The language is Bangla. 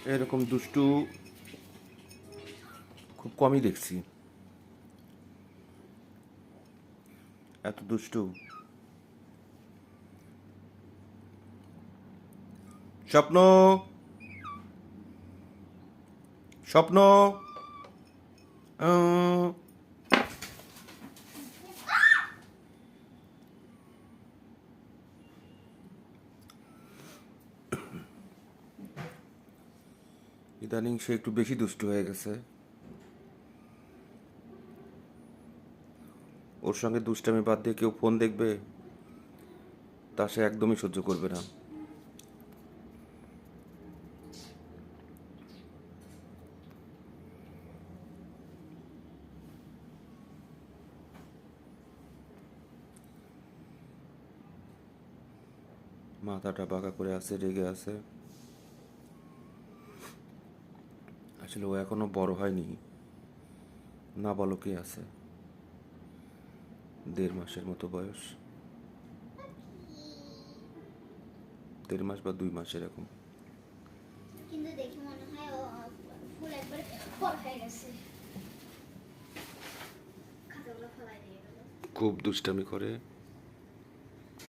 এরকম দুষ্টু খুব কমই দেখছি। এত দুষ্টু স্বপ্ন, স্বপ্ন, আহ, ইদানিং সে একটু বেশি দুষ্টু হয়ে গেছে। ওর সঙ্গে দুষ্টামি বাদ দিয়ে কেউ ফোন দেখবে, তা সে একদমই সহ্য করবে না। মাথাটা বাঁকা করে আছে, রেগে আছে। আসলে ও এখনো বড় হয়নি, না বলো কে আছে, 1.5 মাসের মতো বয়স, 1.5 মাস বা 2 মাস এরকম। কিন্তু দেখে মনে হয় ও ফুল একবারে বড় হয়ে গেছে। খাতাগুলো ফেলাই দিয়ে গেল। খুব দুষ্টামি করে।